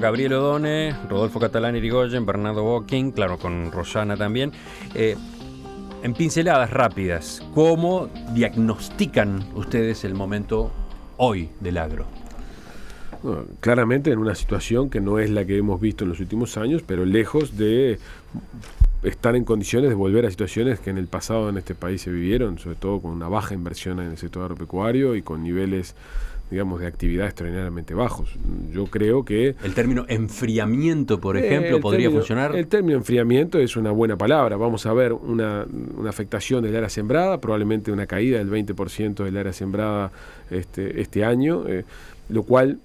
Gabriel Odone, Rodolfo Catalán Irigoyen, Bernardo Bocking, claro, con Rosana también. En pinceladas rápidas, ¿cómo diagnostican ustedes el momento hoy del agro? Bueno, claramente en una situación que no es la que hemos visto en los últimos años, pero lejos de estar en condiciones de volver a situaciones que en el pasado en este país se vivieron, sobre todo con una baja inversión en el sector agropecuario y con niveles, digamos, de actividad extraordinariamente bajos. Yo creo que... ¿El término enfriamiento, por ejemplo, podría funcionar? El término enfriamiento es una buena palabra. Vamos a ver una afectación del área sembrada, probablemente una caída del 20% del área sembrada este año, lo cual,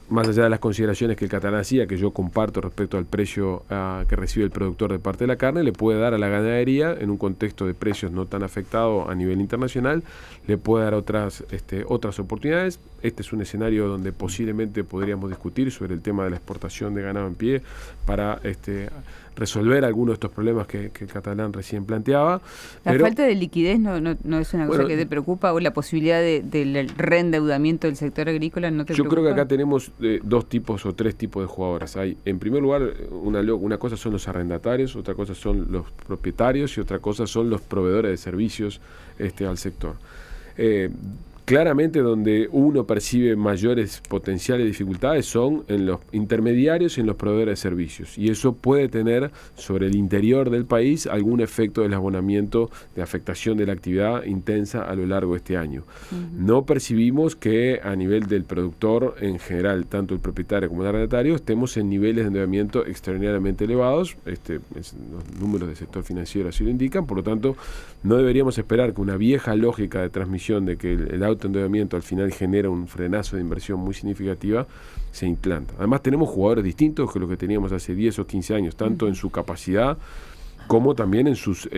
más allá de las consideraciones que el Catalán hacía, que yo comparto respecto al precio que recibe el productor de parte de la carne, le puede dar a la ganadería, en un contexto de precios no tan afectado a nivel internacional, le puede dar otras oportunidades. Este es un escenario donde posiblemente podríamos discutir sobre el tema de la exportación de ganado en pie para resolver algunos de estos problemas que el Catalán recién planteaba. ¿La falta de liquidez no es una cosa que te preocupa, o la posibilidad del reendeudamiento del sector agrícola no te preocupa? Yo creo que acá tenemos dos tipos o tres tipos de jugadoras. Hay, en primer lugar, una cosa son los arrendatarios, otra cosa son los propietarios y otra cosa son los proveedores de servicios al sector. Claramente donde uno percibe mayores potenciales dificultades son en los intermediarios y en los proveedores de servicios, y eso puede tener sobre el interior del país algún efecto del abonamiento de afectación de la actividad intensa a lo largo de este año. Uh-huh. No percibimos que a nivel del productor en general, tanto el propietario como el arrendatario, estemos en niveles de endeudamiento extraordinariamente elevados. Los números del sector financiero así lo indican, por lo tanto no deberíamos esperar que una vieja lógica de transmisión de que el autoendeudamiento al final genera un frenazo de inversión muy significativa se implanta. Además tenemos jugadores distintos que los que teníamos hace 10 o 15 años, tanto en su capacidad como también en sus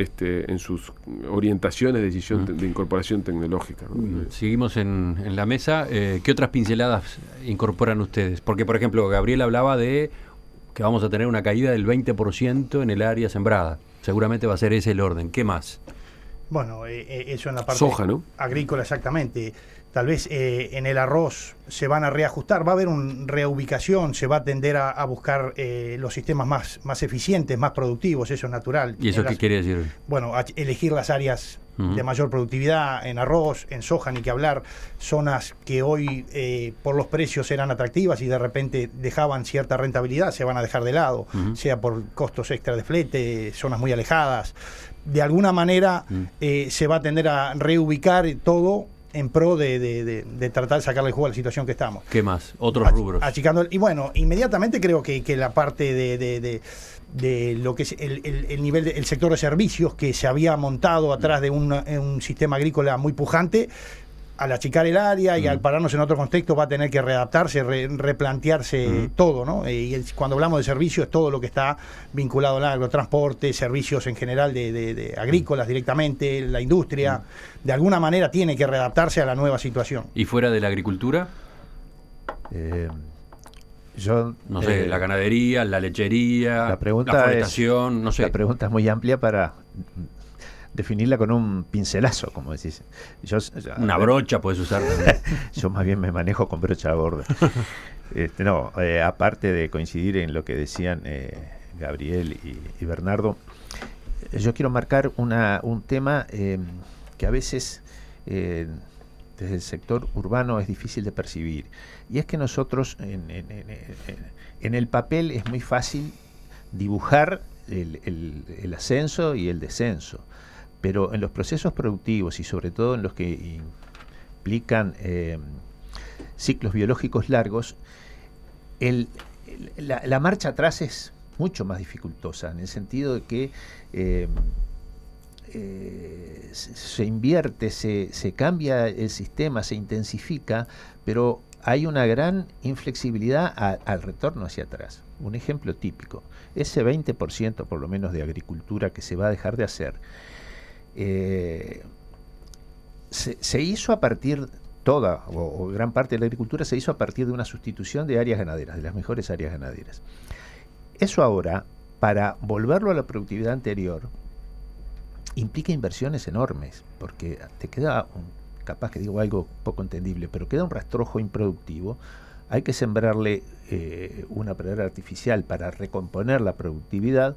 orientaciones de decisión de incorporación tecnológica, ¿no? Seguimos en la mesa. ¿Qué otras pinceladas incorporan ustedes? Porque, por ejemplo, Gabriel hablaba de que vamos a tener una caída del 20% en el área sembrada. Seguramente va a ser ese el orden. ¿Qué más? Bueno, eso en la parte soja, ¿no? Agrícola, exactamente. Tal vez en el arroz se van a reajustar, va a haber una reubicación, se va a tender a buscar los sistemas más eficientes, más productivos, eso es natural. ¿Y eso qué quiere decir? Bueno, elegir las áreas de mayor productividad en arroz, en soja, ni que hablar, zonas que hoy por los precios eran atractivas y de repente dejaban cierta rentabilidad, se van a dejar de lado, sea por costos extra de flete, zonas muy alejadas. De alguna manera se va a tender a reubicar todo en pro de tratar de sacarle jugo a la situación que estamos. ¿Qué más? Otros rubros. Achicando, y bueno, inmediatamente creo que la parte de lo que es el nivel del sector de servicios que se había montado atrás de un sistema agrícola muy pujante, al achicar el área y al pararnos en otro contexto va a tener que readaptarse, replantearse todo, ¿no? Y cuando hablamos de servicios es todo lo que está vinculado al agrotransporte, servicios en general de agrícolas directamente, la industria, de alguna manera tiene que readaptarse a la nueva situación. ¿Y fuera de la agricultura? Yo no sé, la ganadería, la lechería, la forestación, no sé. La pregunta es muy amplia para definirla con un pincelazo, como decís. Una brocha puedes usar también. Yo más bien me manejo con brocha gorda. Aparte de coincidir en lo que decían Gabriel y Bernardo, yo quiero marcar un tema que a veces desde el sector urbano es difícil de percibir, y es que nosotros en el papel es muy fácil dibujar el ascenso y el descenso, pero en los procesos productivos y sobre todo en los que implican ciclos biológicos largos, la marcha atrás es mucho más dificultosa, en el sentido de que se invierte, se cambia el sistema, se intensifica, pero hay una gran inflexibilidad al retorno hacia atrás. Un ejemplo típico, ese 20% por lo menos de agricultura que se va a dejar de hacer, se hizo a partir, toda o gran parte de la agricultura se hizo a partir de una sustitución de áreas ganaderas, de las mejores áreas ganaderas. Eso ahora, para volverlo a la productividad anterior, implica inversiones enormes, porque te queda, capaz que digo algo poco entendible, pero queda un rastrojo improductivo hay que sembrarle una pradera artificial para recomponer la productividad.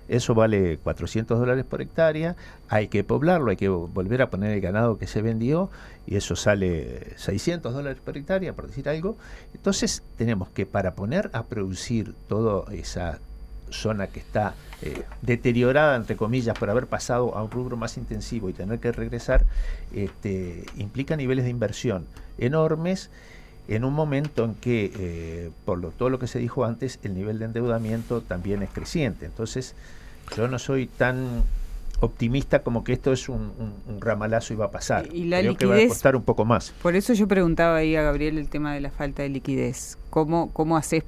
Eso vale $400 por hectárea, hay que poblarlo, hay que volver a poner el ganado que se vendió y eso sale $600 por hectárea, por decir algo. Entonces tenemos que, para poner a producir toda esa zona que está deteriorada, entre comillas, por haber pasado a un rubro más intensivo y tener que regresar, implica niveles de inversión enormes en un momento en que, todo lo que se dijo antes, el nivel de endeudamiento también es creciente. Entonces, yo no soy tan optimista como que esto es un ramalazo y va a pasar. Y la Creo liquidez, que va a costar un poco más. Por eso yo preguntaba ahí a Gabriel el tema de la falta de liquidez. ¿Cómo haces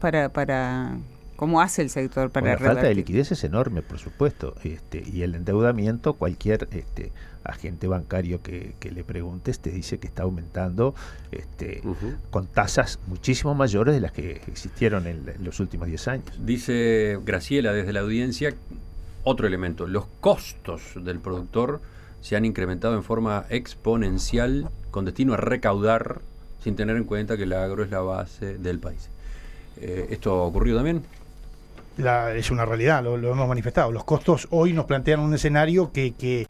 cómo hace el sector para La falta de revertir? liquidez es enorme, por supuesto, y el endeudamiento, cualquier agente bancario que le preguntes te dice que está aumentando con tasas muchísimo mayores de las que existieron en los últimos 10 años. Dice Graciela desde la audiencia, otro elemento, los costos del productor se han incrementado en forma exponencial con destino a recaudar sin tener en cuenta que el agro es la base del país. ¿Esto ha ocurrido también? Es una realidad, lo hemos manifestado. Los costos hoy nos plantean un escenario que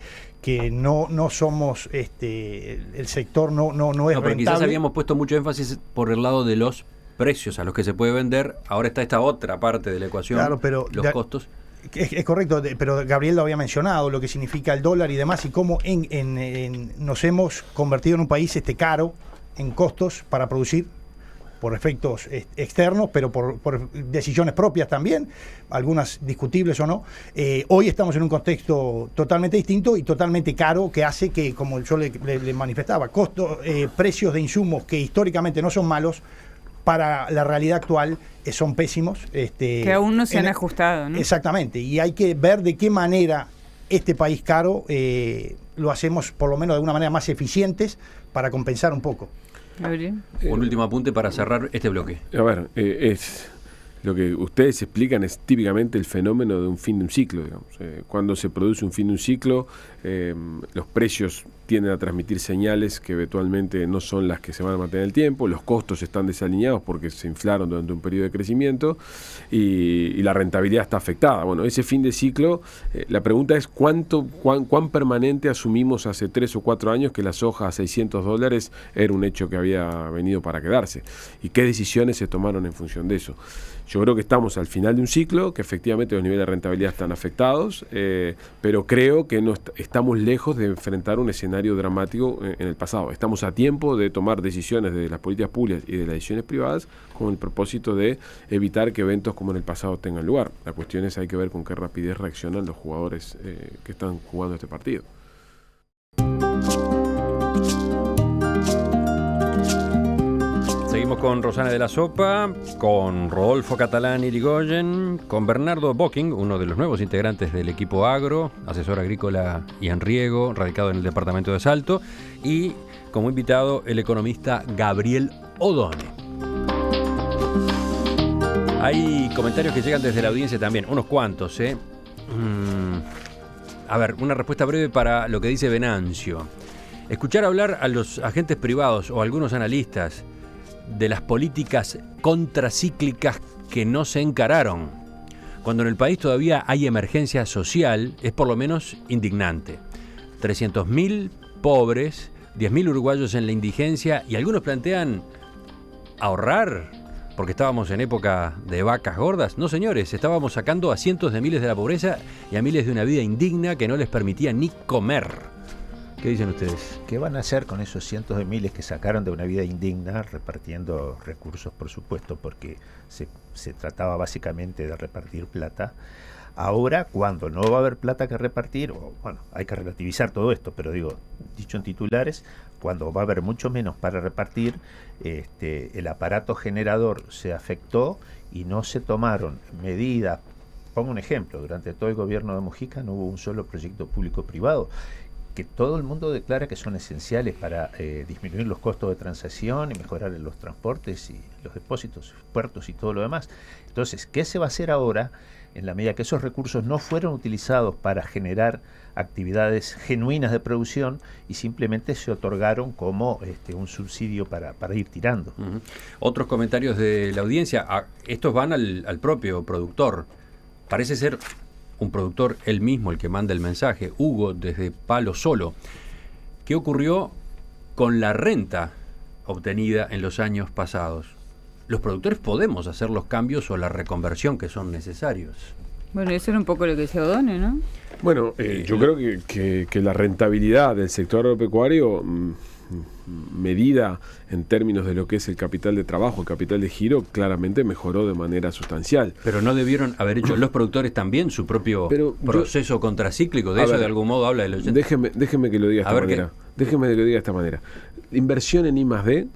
no somos, el sector no es pero rentable. quizás habíamos puesto mucho énfasis por el lado de los precios a los que se puede vender. Ahora está esta otra parte de la ecuación, Claro, pero los costos. Es correcto, pero Gabriel lo había mencionado, lo que significa el dólar y demás, y cómo nos hemos convertido en un país caro en costos para producir, por efectos externos, pero por decisiones propias también, algunas discutibles o no. Hoy estamos en un contexto totalmente distinto y totalmente caro, que hace que, como yo le manifestaba, precios de insumos que históricamente no son malos, para la realidad actual son pésimos. Que aún no se han ajustado, ¿no? Exactamente, y hay que ver de qué manera este país caro lo hacemos, por lo menos de alguna manera más eficientes, para compensar un poco. Un último apunte para cerrar este bloque. A ver, lo que ustedes explican es típicamente el fenómeno de un fin de un ciclo, digamos. Cuando se produce un fin de un ciclo, los precios tienden a transmitir señales que eventualmente no son las que se van a mantener en el tiempo, los costos están desalineados porque se inflaron durante un periodo de crecimiento y la rentabilidad está afectada. Bueno, ese fin de ciclo, la pregunta es cuán permanente asumimos hace 3 o 4 años que la soja a $600 era un hecho que había venido para quedarse y qué decisiones se tomaron en función de eso. Yo creo que estamos al final de un ciclo, que efectivamente los niveles de rentabilidad están afectados, pero creo que no estamos lejos de enfrentar un escenario dramático en el pasado. Estamos a tiempo de tomar decisiones de las políticas públicas y de las decisiones privadas con el propósito de evitar que eventos como en el pasado tengan lugar. La cuestión es hay que ver con qué rapidez reaccionan los jugadores que están jugando este partido. Seguimos con Rosana de la Sopa, con Rodolfo Catalán Irigoyen, con Bernardo Bocking, uno de los nuevos integrantes del equipo agro, asesor agrícola y en riego, radicado en el departamento de Salto, y como invitado el economista Gabriel Odone. Hay comentarios que llegan desde la audiencia también, unos cuantos. A ver, una respuesta breve para lo que dice Venancio. Escuchar hablar a los agentes privados o a algunos analistas de las políticas contracíclicas que no se encararon, cuando en el país todavía hay emergencia social, es por lo menos indignante. 300.000 pobres, 10.000 uruguayos en la indigencia y algunos plantean ahorrar porque estábamos en época de vacas gordas. No, señores, estábamos sacando a cientos de miles de la pobreza y a miles de una vida indigna que no les permitía ni comer. ¿Qué dicen ustedes? ¿Qué van a hacer con esos cientos de miles que sacaron de una vida indigna repartiendo recursos, por supuesto, porque se trataba básicamente de repartir plata? Ahora, cuando no va a haber plata que repartir, bueno, hay que relativizar todo esto, pero digo, dicho en titulares, cuando va a haber mucho menos para repartir, el aparato generador se afectó y no se tomaron medidas. Pongo un ejemplo, durante todo el gobierno de Mujica no hubo un solo proyecto público-privado, que todo el mundo declara que son esenciales para disminuir los costos de transacción y mejorar los transportes y los depósitos, puertos y todo lo demás. Entonces, ¿qué se va a hacer ahora en la medida que esos recursos no fueron utilizados para generar actividades genuinas de producción y simplemente se otorgaron como un subsidio para ir tirando. Uh-huh. Otros comentarios de la audiencia, estos van al propio productor. Parece ser un productor él mismo el que manda el mensaje. Hugo, desde Palo Solo. ¿Qué ocurrió con la renta obtenida en los años pasados? ¿Los productores podemos hacer los cambios o la reconversión que son necesarios? Bueno, eso era un poco lo que decía O'Donnell, ¿no? Bueno, yo creo que la rentabilidad del sector agropecuario, medida en términos de lo que es el capital de trabajo, el capital de giro, claramente mejoró de manera sustancial. Pero no debieron haber hecho los productores también su propio proceso contracíclico. De eso de algún modo habla el oyente. Déjeme que lo diga de esta manera. Déjeme que lo diga de esta manera. Inversión en I+D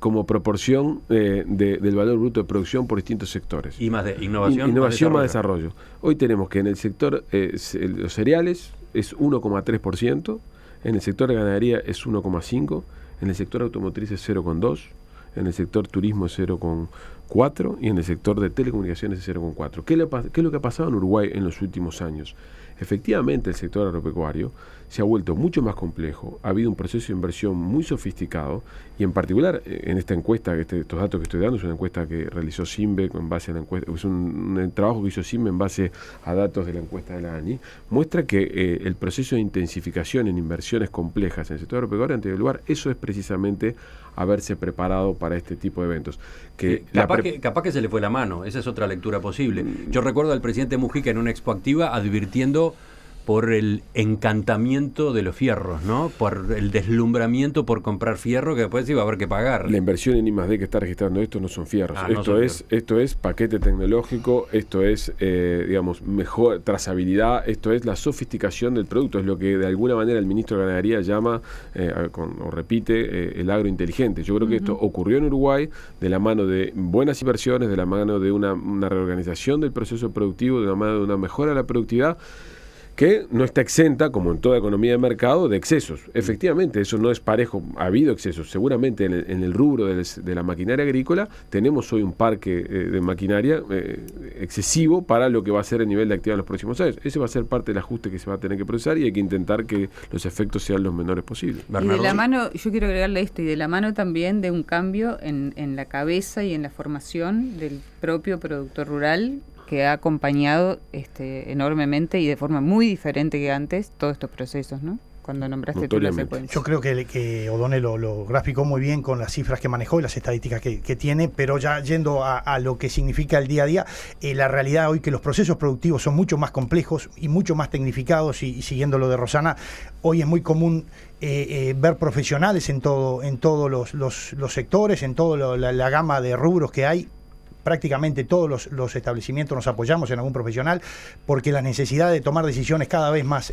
como proporción del valor bruto de producción por distintos sectores. I+D, innovación más desarrollo. Hoy tenemos que en el sector los cereales es 1,3%, en el sector de ganadería es 1,5%, en el sector automotriz es 0,2%, en el sector turismo es 0,4% y en el sector de telecomunicaciones es 0,4%. ¿Qué es lo que ha pasado en Uruguay en los últimos años? Efectivamente, el sector agropecuario se ha vuelto mucho más complejo, ha habido un proceso de inversión muy sofisticado y en particular en esta encuesta, estos datos que estoy dando es una encuesta que realizó CIMBE en base a la encuesta, es un trabajo que hizo CIMBE en base a datos de la encuesta de la ANI, muestra que el proceso de intensificación en inversiones complejas en el sector agropecuario en primer lugar, eso es precisamente haberse preparado para este tipo de eventos. Capaz que se le fue la mano, esa es otra lectura posible. Yo recuerdo al presidente Mujica en una Expo Activa advirtiendo por el encantamiento de los fierros, ¿no? Por el deslumbramiento por comprar fierro que después iba a haber que pagar. La inversión en I+D que está registrando esto no son fierros. Esto es paquete tecnológico, esto es, mejor trazabilidad, esto es la sofisticación del producto, es lo que de alguna manera el ministro de Ganadería llama, repite, el agro inteligente. Yo creo que esto ocurrió en Uruguay de la mano de buenas inversiones, de la mano de una reorganización del proceso productivo, de la mano de una mejora de la productividad, que no está exenta, como en toda economía de mercado, de excesos. Efectivamente, eso no es parejo. Ha habido excesos. Seguramente en el rubro de la maquinaria agrícola tenemos hoy un parque de maquinaria excesivo para lo que va a ser el nivel de actividad en los próximos años. Ese va a ser parte del ajuste que se va a tener que procesar y hay que intentar que los efectos sean los menores posibles. Y de la mano, yo quiero agregarle esto, y de la mano también de un cambio en la cabeza y en la formación del propio productor rural, que ha acompañado enormemente y de forma muy diferente que antes todos estos procesos, ¿no? Cuando nombraste tú la secuencia. Yo creo que O'Donnell lo graficó muy bien con las cifras que manejó y las estadísticas que tiene, pero ya yendo a lo que significa el día a día, la realidad hoy que los procesos productivos son mucho más complejos y mucho más tecnificados y siguiendo lo de Rosana, hoy es muy común ver profesionales en todos los sectores, en toda la gama de rubros que hay. Prácticamente todos los establecimientos nos apoyamos en algún profesional porque la necesidad de tomar decisiones cada vez más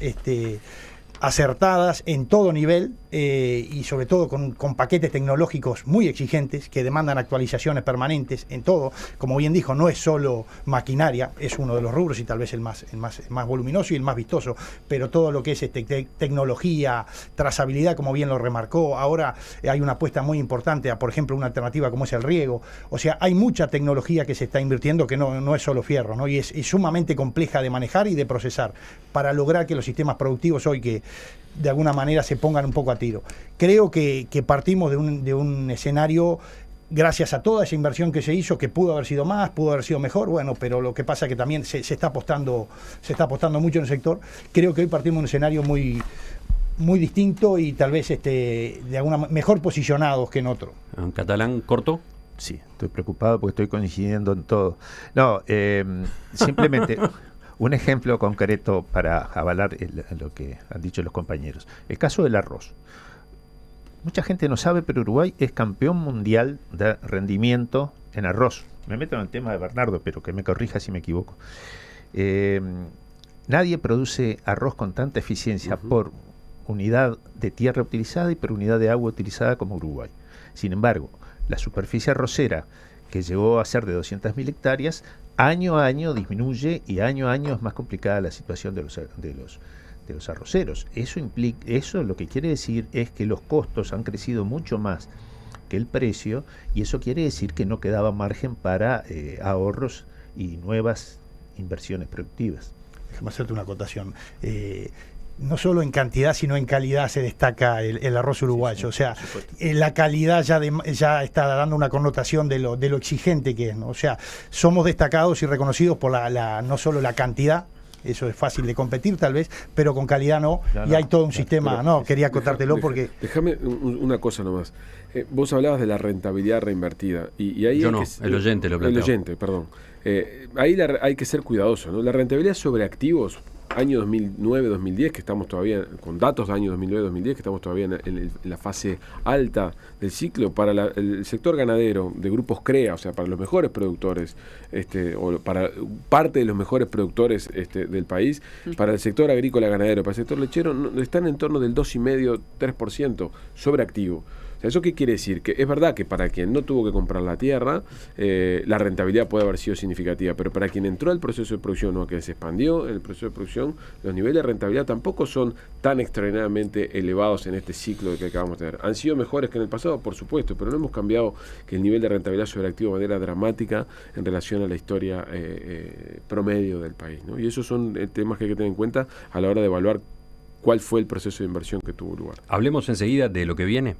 acertadas en todo nivel y sobre todo con paquetes tecnológicos muy exigentes que demandan actualizaciones permanentes en todo. Como bien dijo, no es solo maquinaria, es uno de los rubros y tal vez el más voluminoso y el más vistoso, pero todo lo que es tecnología, trazabilidad, como bien lo remarcó, ahora hay una apuesta muy importante a, por ejemplo, una alternativa como es el riego. O sea, hay mucha tecnología que se está invirtiendo que no es solo fierro, ¿no? Y es sumamente compleja de manejar y de procesar para lograr que los sistemas productivos hoy que de alguna manera se pongan un poco a tiro. Creo que partimos de un escenario, gracias a toda esa inversión que se hizo, que pudo haber sido más, pudo haber sido mejor, bueno, pero lo que pasa es que también se está apostando mucho en el sector. Creo que hoy partimos de un escenario muy distinto y tal vez de alguna mejor posicionados que en otro. ¿En catalán corto? Sí, estoy preocupado porque estoy coincidiendo en todo. No, simplemente un ejemplo concreto para avalar lo que han dicho los compañeros. El caso del arroz. Mucha gente no sabe, pero Uruguay es campeón mundial de rendimiento en arroz. Me meto en el tema de Bernardo, pero que me corrija si me equivoco. Nadie produce arroz con tanta eficiencia por unidad de tierra utilizada y por unidad de agua utilizada como Uruguay. Sin embargo, la superficie arrocera, que llegó a ser de 200.000 hectáreas, año a año disminuye y año a año es más complicada la situación de los arroceros. Eso lo que quiere decir es que los costos han crecido mucho más que el precio y eso quiere decir que no quedaba margen para ahorros y nuevas inversiones productivas. Déjame hacerte una acotación. No solo en cantidad, sino en calidad se destaca el arroz uruguayo. O sea, la calidad ya está dando una connotación de lo exigente que es, ¿no? O sea, somos destacados y reconocidos por no solo la cantidad, eso es fácil de competir tal vez, pero con calidad no, y hay todo un sistema. Quería acotártelo porque... Déjame una cosa nomás. Vos hablabas de la rentabilidad reinvertida. Y ahí Yo no, el oyente lo planteó. El oyente, perdón. Ahí hay que ser cuidadoso, ¿no? La rentabilidad sobre activos, año 2009-2010, que estamos todavía con datos de año 2009-2010, que estamos todavía en la fase alta del ciclo, para el sector ganadero de grupos CREA, o sea, para los mejores productores, o para parte de los mejores productores del país, para el sector agrícola ganadero, para el sector lechero, están en torno del 2,5-3% sobre activo. O sea, ¿eso qué quiere decir? Que es verdad que para quien no tuvo que comprar la tierra, la rentabilidad puede haber sido significativa, pero para quien entró al proceso de producción o que se expandió el proceso de producción, los niveles de rentabilidad tampoco son tan extraordinariamente elevados en este ciclo que acabamos de tener. ¿Han sido mejores que en el pasado? Por supuesto, pero no hemos cambiado que el nivel de rentabilidad sobre activo de manera dramática en relación a la historia promedio del país, ¿no? Y esos son temas que hay que tener en cuenta a la hora de evaluar cuál fue el proceso de inversión que tuvo lugar. Hablemos enseguida de lo que viene.